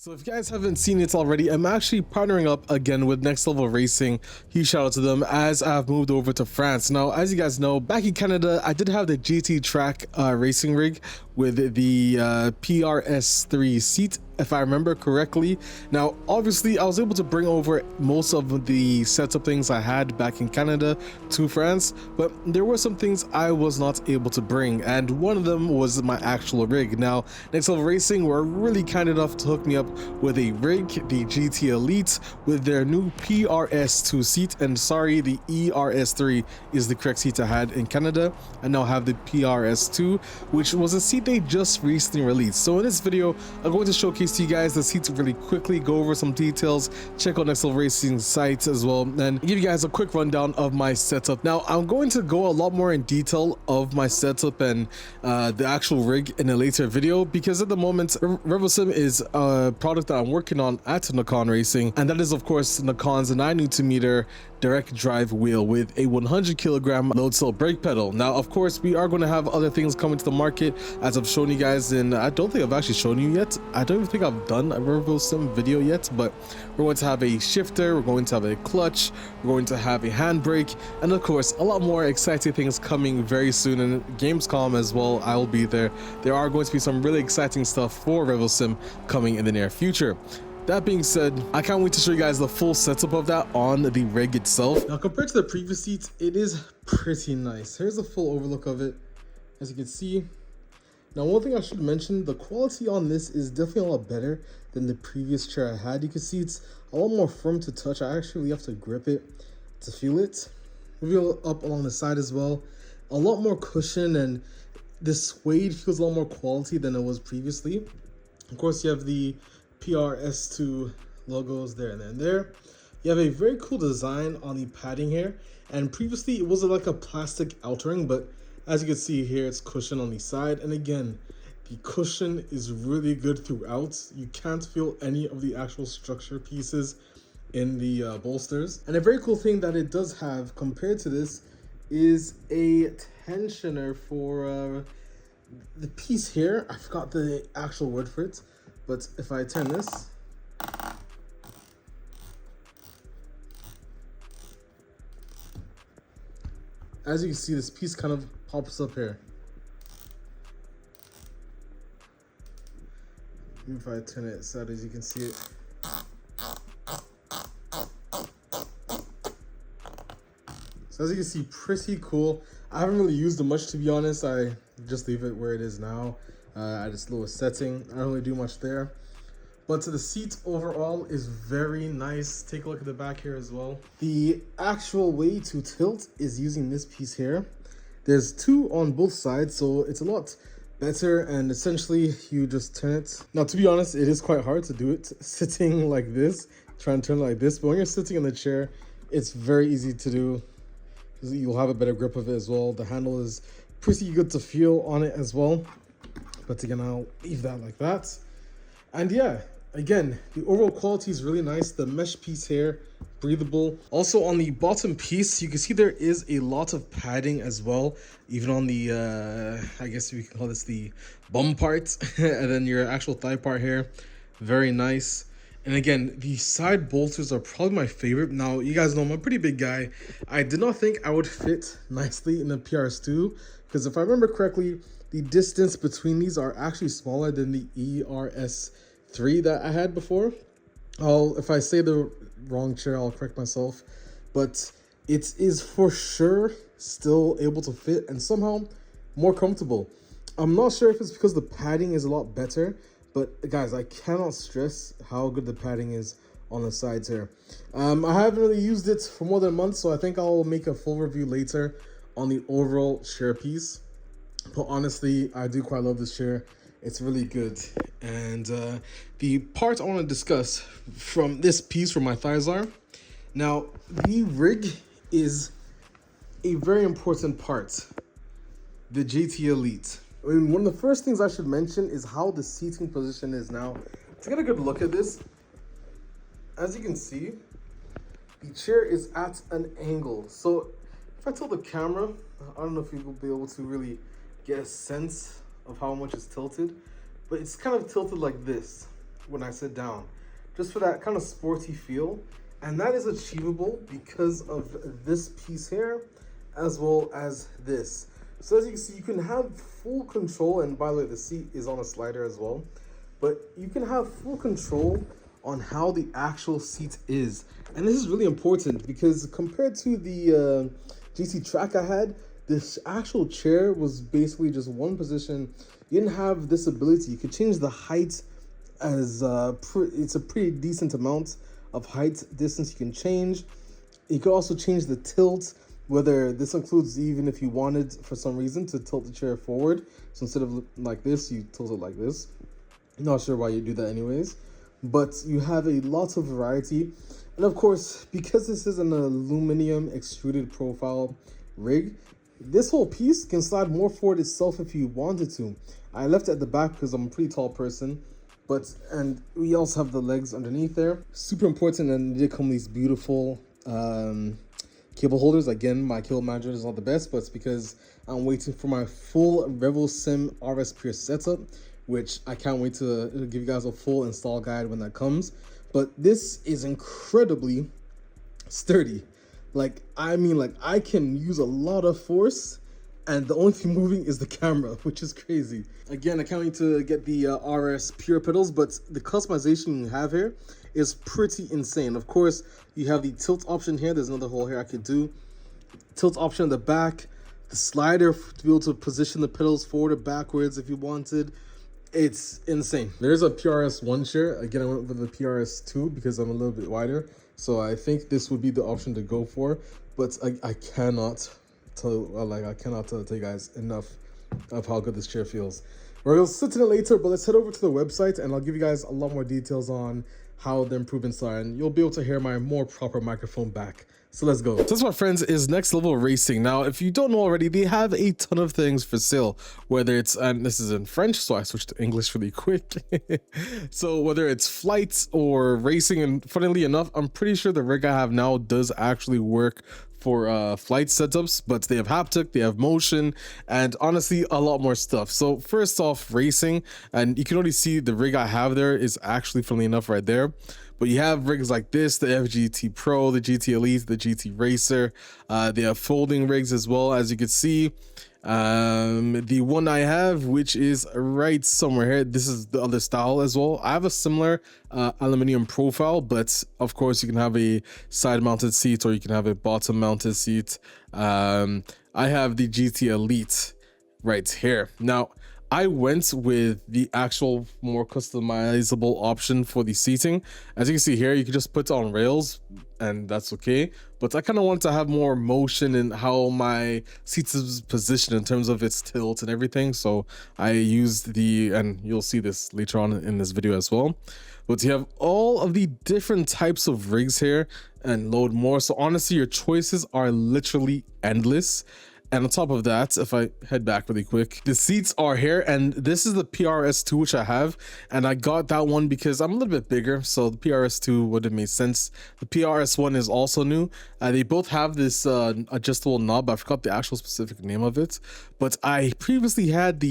So if you guys haven't seen it already, I'm actually partnering up again with Next Level Racing. Huge shout out to them as I've moved over to France. Now, as you guys know, back in Canada, I did have the GT track racing rig with the PRS2 seat, if I remember correctly. Now, obviously, I was able to bring over most of the setup things I had back in Canada to France, but there were some things I was not able to bring, and one of them was my actual rig. Now, Next Level Racing were really kind enough to hook me up with a rig, the GTElite, with their new PRS2 seat, and sorry, the ERS3 is the correct seat I had in Canada. I now have the PRS2, which was a seat they just recently released. So in this video, I'm going to showcase to you guys the seats really quickly, go over some details, check out Next Level Racing site as well, and give you guys a quick rundown of my setup. Now, I'm going to go a lot more in detail of my setup and the actual rig in a later video, because at the moment, RevoSim is a product that I'm working on at Nikon Racing, and that is of course Nikon's 9Nm direct drive wheel with a 100 kilogram load cell brake pedal. Now, of course, we are going to have other things coming to the market, as I've shown you guys in, I don't think I've actually shown you yet. I don't even think I've done a RevoSim video yet, but we're going to have a shifter, we're going to have a clutch, we're going to have a handbrake, and of course, a lot more exciting things coming very soon. And Gamescom as well, I will be there. There are going to be some really exciting stuff for RevoSim coming in the near future. That being said, I can't wait to show you guys the full setup of that on the rig itself. Now, compared to the previous seats, it is pretty nice. Here's a full overlook of it, as you can see. Now, one thing I should mention, the quality on this is definitely a lot better than the previous chair I had. You can see it's a lot more firm to touch. I actually have to grip it to feel it. Moving up along the side as well, a lot more cushion, and the suede feels a lot more quality than it was previously. Of course, you have the PRS2 logos there and there and there. You have a very cool design on the padding here, and previously it was like a plastic outering, but as you can see here, it's cushion on the side, and again, the cushion is really good throughout. You can't feel any of the actual structure pieces in the bolsters. And a very cool thing that it does have compared to this is a tensioner for the piece here. I forgot the actual word for it, but if I turn this, as you can see, this piece kind of pops up here. If I turn it so as you can see it. So as you can see, pretty cool. I haven't really used it much, to be honest. I just leave it where it is now at its lowest setting. I don't really do much there. But the seat overall is very nice. Take a look at the back here as well. The actual way to tilt is using this piece here. There's two on both sides, so it's a lot better, and essentially you just turn it. Now, to be honest, it is quite hard to do it sitting like this, trying to turn it like this, but when you're sitting in the chair, it's very easy to do. You'll have a better grip of it as well. The handle is pretty good to feel on it as well. But again, I'll leave that like that. And yeah, again, the overall quality is really nice. The mesh piece here, breathable. Also on the bottom piece, you can see there is a lot of padding as well, even on the I guess we can call this the bum part, and then your actual thigh part here. Very nice. And again, the side bolsters are probably my favorite. Now, you guys know I'm a pretty big guy. I did not think I would fit nicely in the PRS2, because if I remember correctly, the distance between these are actually smaller than the ERS3 that I had before. If I say the wrong chair, I'll correct myself. But it is for sure still able to fit and somehow more comfortable. I'm not sure if it's because the padding is a lot better, but guys, I cannot stress how good the padding is on the sides here. I haven't really used it for more than a month, so I think I'll make a full review later on the overall chair piece. But honestly, I do quite love this chair. It's really good. And the part I want to discuss from this piece where my thighs are. Now, the rig is a very important part. The GTElite. I mean, one of the first things I should mention is how the seating position is now. To get a good look at this, as you can see, the chair is at an angle. So if I tilt the camera, I don't know if you will be able to really get a sense of how much it's tilted, but it's kind of tilted like this. when I sit down, just for that kind of sporty feel. And that is achievable because of this piece here, as well as this. So as you can see, you can have full control, and by the way, the seat is on a slider as well, but you can have full control on how the actual seat is. And this is really important because compared to the GT track I had, this actual chair was basically just one position. You didn't have this ability. You could change the height as it's a pretty decent amount of height distance you can change. You could also change the tilt, whether this includes even if you wanted for some reason to tilt the chair forward. So instead of like this, you tilt it like this. Not sure why you do that anyways, but you have a lot of variety. And of course, because this is an aluminum extruded profile rig, this whole piece can slide more forward itself if you wanted to. I left it at the back because I'm a pretty tall person, and we also have the legs underneath there. Super important, and they come these beautiful cable holders. Again, my cable manager is not the best, but it's because I'm waiting for my full RevoSim RS Pure setup, which I can't wait to give you guys a full install guide when that comes. But this is incredibly sturdy. Like, I mean, like, I can use a lot of force, and the only thing moving is the camera, which is crazy. Again, I can't wait to get the RS Pure pedals, but the customization you have here is pretty insane. Of course, you have the tilt option here. There's another hole here I could do. Tilt option in the back, the slider to be able to position the pedals forward or backwards if you wanted. It's insane. There's a PRS1 chair. Again, I went with the PRS2 because I'm a little bit wider. So I think this would be the option to go for. But I cannot tell you guys enough of how good this chair feels. We'll sit in it later, but let's head over to the website and I'll give you guys a lot more details on how the improvements are, and you'll be able to hear my more proper microphone back. So let's go. So this, my friends, is Next Level Racing. Now, if you don't know already, they have a ton of things for sale, whether it's, and this is in French, so I switched to English really quick. So whether it's flights or racing, and funnily enough, I'm pretty sure the rig I have now does actually work for flight setups, but they have haptic, they have motion, and honestly a lot more stuff. So first off, racing, and you can already see the rig I have there is actually, funnily enough, right there. But you have rigs like this, the FGT Pro, the GTElite, the GT Racer. They have folding rigs as well, as you can see. The one I have, which is right somewhere here, this is the other style as well. I have a similar aluminum profile, but of course you can have a side mounted seat or you can have a bottom mounted seat. I have the GTElite right here. Now, I went with the actual more customizable option for the seating. As you can see here, you can just put it on rails and that's okay. But I kind of want to have more motion in how my seat is positioned in terms of its tilt and everything. So I used and you'll see this later on in this video as well. But you have all of the different types of rigs here and load more. So honestly, your choices are literally endless. And on top of that, if I head back really quick, the seats are here, and this is the PRS2, which I have, and I got that one because I'm a little bit bigger, so the PRS2 would have made sense. The PRS1 is also new. They both have this adjustable knob. I forgot the actual specific name of it, but I previously had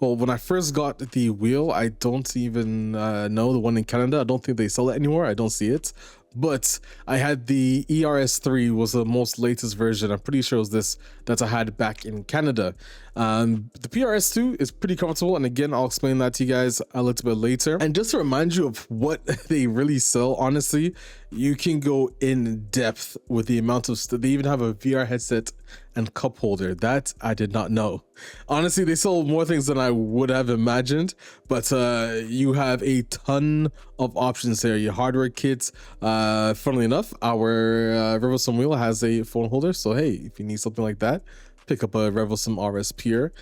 when I first got the wheel, I don't even know, the one in Canada. I don't think they sell it anymore. I don't see it. But I had the ERS3 was the most latest version. I'm pretty sure it was this that I had back in Canada. The PRS2 is pretty comfortable, and again, I'll explain that to you guys a little bit later. And just to remind you of what they really sell, honestly, you can go in depth with the amount of stuff. They even have a VR headset and cup holder. That I did not know. Honestly, they sell more things than I would have imagined, but you have a ton of options there. Your hardware kits. Funnily enough, our RevoSim wheel has a phone holder, so hey, if you need something like that, pick up a RevoSim RS Pure.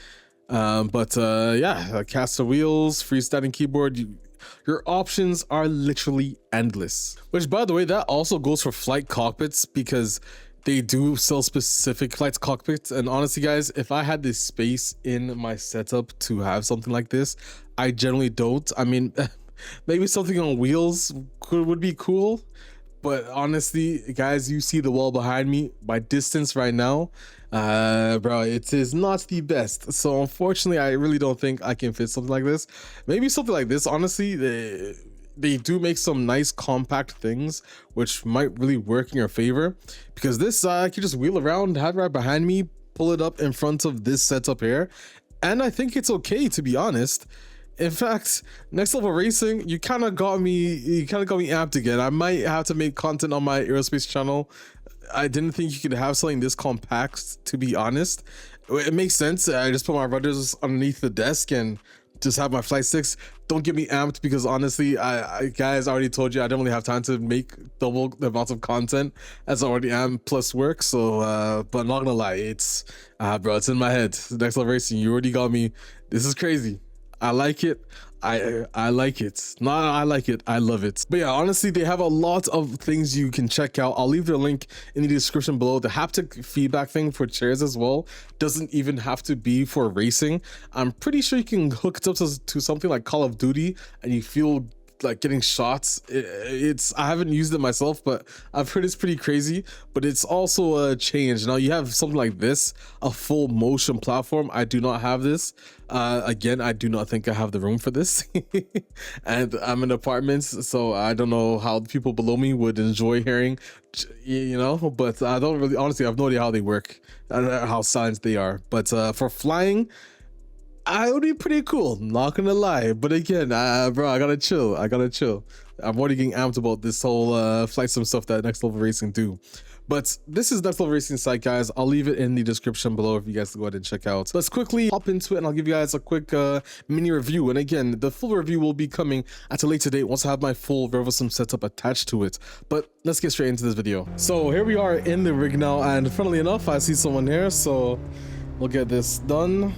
Yeah, caster wheels, freestanding keyboard. Your options are literally endless. Which, by the way, that also goes for flight cockpits, because they do sell specific flight cockpits. And honestly, guys, if I had this space in my setup to have something like this, I generally don't. I mean, maybe something on wheels would be cool. But honestly, guys, you see the wall behind me by distance right now. Bro, it is not the best. So unfortunately, I really don't think I can fit something like this. Maybe something like this, honestly, they do make some nice compact things which might really work in your favor, because this I can just wheel around, have it right behind me, pull it up in front of this setup here, and I think it's okay, to be honest. In fact, Next Level Racing, you kind of got me amped again. I might have to make content on my aerospace channel. I didn't think you could have something this compact, to be honest. It makes sense. I just put my rudders underneath the desk and just have my flight sticks. Don't get me amped, because honestly, I guys, I already told you I don't really have time to make double the amount of content as I already am plus work. So but not gonna lie, it's bro, it's in my head. Next Level Racing, you already got me. This is crazy. I like it. I like it. Not I like it, I love it. But yeah, honestly, they have a lot of things you can check out. I'll leave the link in the description below. The haptic feedback thing for chairs as well doesn't even have to be for racing. I'm pretty sure you can hook it up to something like Call of Duty and you feel like getting shots. It's I haven't used it myself, but I've heard it's pretty crazy. But it's also a change. Now you have something like this, a full motion platform. I do not have this. Again, I do not think I have the room for this. And I'm in apartments, so I don't know how the people below me would enjoy hearing, you know, but I don't really, honestly, I have no idea how they work, how silent they are. But for flying, I would be pretty cool, not gonna lie. But again, bro, I gotta chill. I'm already getting amped about this whole flight sim stuff that Next Level Racing do. But this is Next Level Racing site, guys. I'll leave it in the description below if you guys can go ahead and check out. Let's quickly hop into it and I'll give you guys a quick mini review. And again, the full review will be coming at a later date once I have my full RevoSim setup attached to it. But let's get straight into this video. So here we are in the rig now, and funnily enough, I see someone here, so we'll get this done.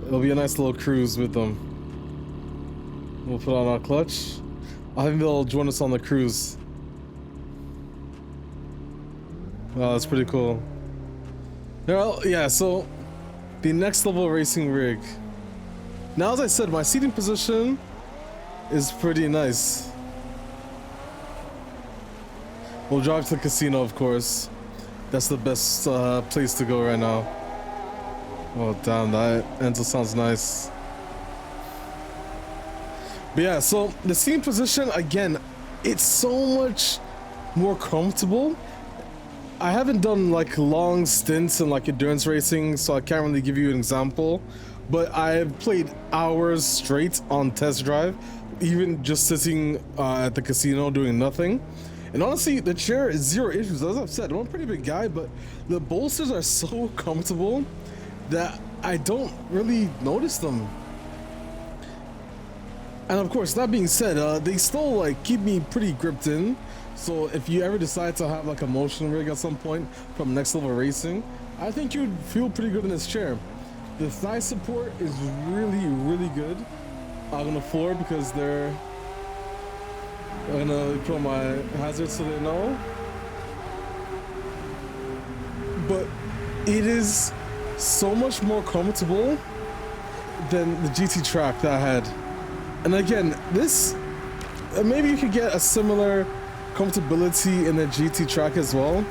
It'll be a nice little cruise with them. We'll put on our clutch. I think they'll join us on the cruise. Wow, that's pretty cool. Well, yeah, so the Next Level Racing rig. Now, as I said, my seating position is pretty nice. We'll drive to the casino, of course. That's the best place to go right now. Oh damn, that Enzo sounds nice. But yeah, so the seating position, again, it's so much more comfortable. I haven't done like long stints in like endurance racing, so I can't really give you an example, but I've played hours straight on test drive, even just sitting at the casino doing nothing. And honestly, the chair is zero issues. As I've said, I'm a pretty big guy, but the bolsters are so comfortable that I don't really notice them. And of course, that being said, they still like keep me pretty gripped in. So if you ever decide to have like a motion rig at some point from Next Level Racing, I think you'd feel pretty good in this chair. The thigh support is really good on the floor, because I'm gonna put on my hazards so they know. But it is so much more comfortable than the GT track that I had. And again, this maybe you could get a similar comfortability in the GT track as well,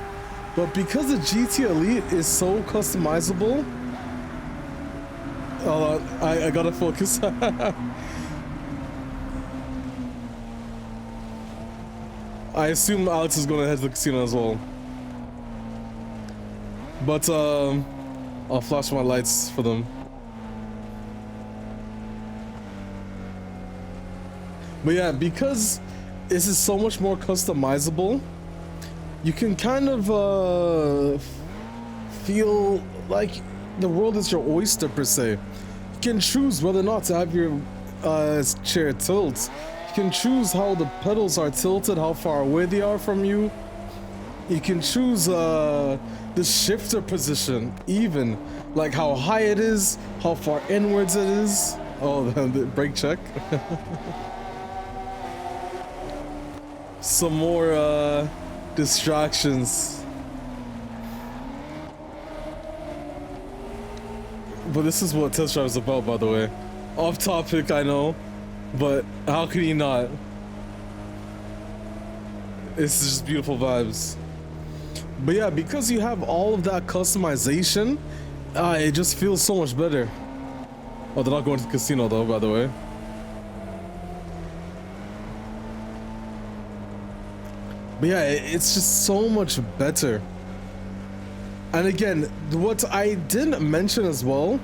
but because the GTElite is so customizable, I gotta focus. I assume Alex is gonna head to the casino as well, but I'll flash my lights for them. But yeah, because this is so much more customizable, you can kind of feel like the world is your oyster per se. You can choose whether or not to have your chair tilt. You can choose how the pedals are tilted, how far away they are from you. You can choose the shifter position, even like how high it is, how far inwards it is. Oh, the brake check. Some more distractions. But this is what test drive is about, by the way. Off topic, I know, but how can you not? It's just beautiful vibes. But yeah, because you have all of that customization, it just feels so much better. Oh, they're not going to the casino though, by the way. But yeah, it's just so much better. And again, what I didn't mention as well,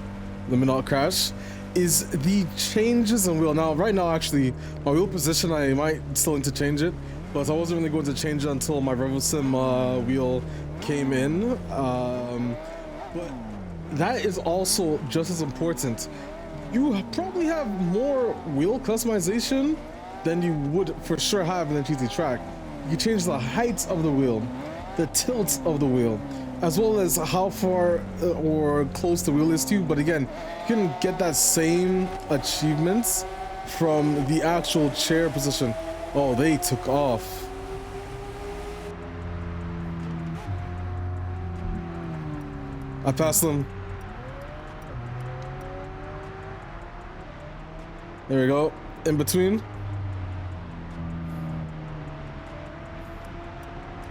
let me not crash, is the changes in wheel. Now, right now, actually, my wheel position, I might still need to change it, but I wasn't really going to change it until my RevoSim wheel came in. But that is also just as important. You probably have more wheel customization than you would for sure have in the GT track. You change the height of the wheel, the tilt of the wheel, as well as how far or close the wheel is to you. But again, you can get that same achievements from the actual chair position. Oh, they took off. I passed them. There we go. In between.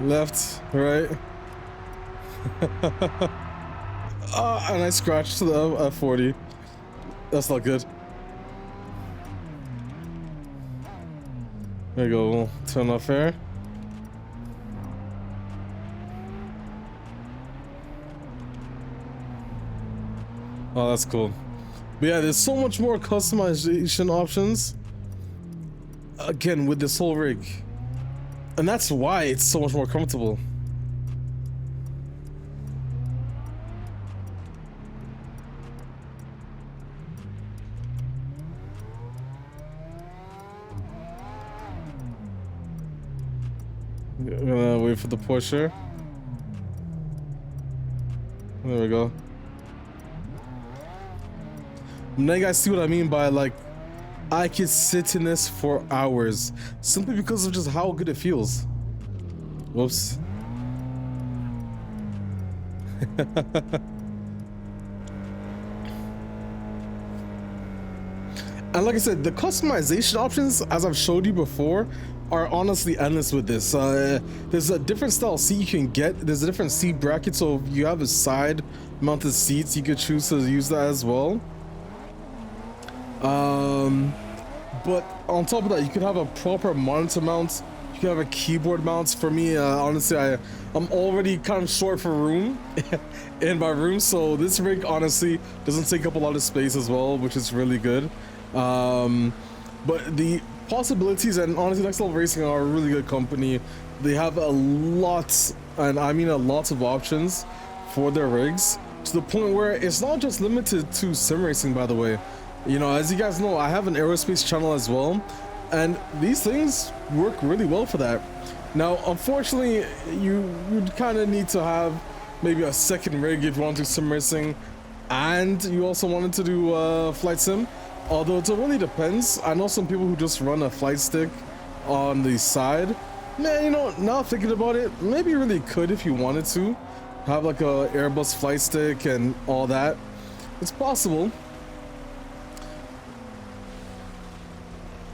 Left, right. And I scratched the 40. That's not good. There you go. We'll turn off here. Oh, that's cool. But yeah, there's so much more customization options. Again, with this whole rig. And that's why it's so much more comfortable. I'm gonna wait for the pusher. There we go. Now you guys see what I mean by, like, I could sit in this for hours simply because of just how good it feels. Whoops. And like I said, the customization options, as I've showed you before, are honestly endless with this. There's a different style seat you can get. There's a different seat bracket, so if you have a side mounted seats, you could choose to use that as well. But on top of that, you could have a proper monitor mount. You can have a keyboard mount. For me, honestly, I'm already kind of short for room in my room, so this rig honestly doesn't take up a lot of space as well, which is really good. But the possibilities, and honestly, NextLevelRacing are a really good company. They have a lot, and I mean a lot of options for their rigs, to the point where it's not just limited to sim racing, by the way. You know, as you guys know, I have an aerospace channel as well, and these things work really well for that. Now, unfortunately, you'd kind of need to have maybe a second rig if you want to do sim racing, and you also wanted to do flight sim. Although it really depends. I know some people who just run a flight stick on the side. Man, you know, now thinking about it, maybe you really could if you wanted to have like a Airbus flight stick and all that. It's possible.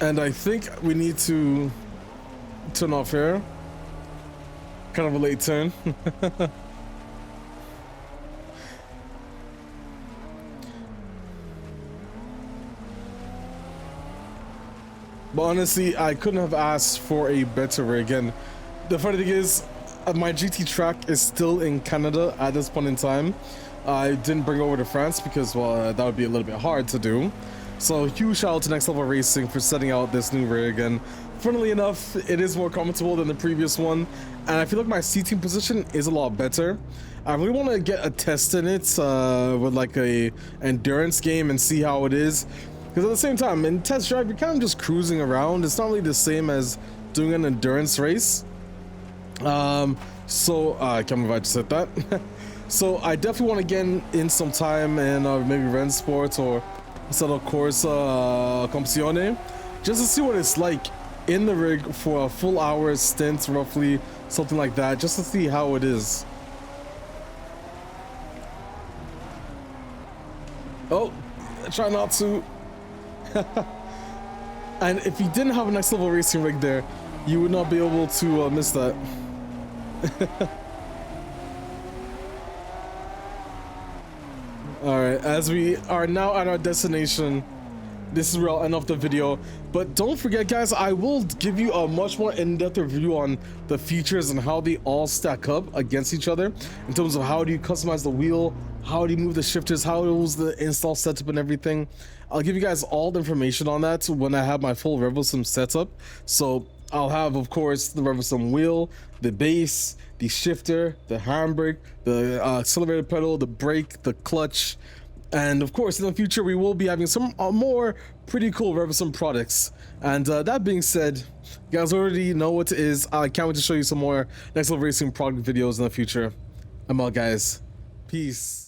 And I think we need to turn off here. Kind of a late turn. But honestly, I couldn't have asked for a better rig. And the funny thing is, my GT track is still in Canada at this point in time. I didn't bring it over to France because, well, that would be a little bit hard to do. So huge shout out to NextLevelRacing for setting out this new rig, and funnily enough, it is more comfortable than the previous one, and I feel like my seating position is a lot better. I really want to get a test in it with like a endurance game and see how it is, because at the same time, in test drive, you're kind of just cruising around. It's not really the same as doing an endurance race. I can't remember if I just said that. So I definitely want to get in some time and maybe Rennsport or Assetto Corsa Competizione, just to see what it's like in the rig for a full hour stint, roughly, something like that, just to see how it is. Oh, try not to. And if you didn't have a NextLevelRacing rig there, you would not be able to miss that. Alright, as we are now at our destination, this is where I'll end off the video. But don't forget, guys, I will give you a much more in-depth review on the features and how they all stack up against each other in terms of how do you customize the wheel, how do you move the shifters, how was the install setup and everything. I'll give you guys all the information on that when I have my full RevoSim setup. So I'll have, of course, the RevoSim wheel, the base, the shifter, the handbrake, the accelerator pedal, the brake, the clutch. And of course, in the future, we will be having some more pretty cool RevoSim products. And that being said, you guys already know what it is. I can't wait to show you some more Next Level Racing product videos in the future. I'm out, guys. Peace.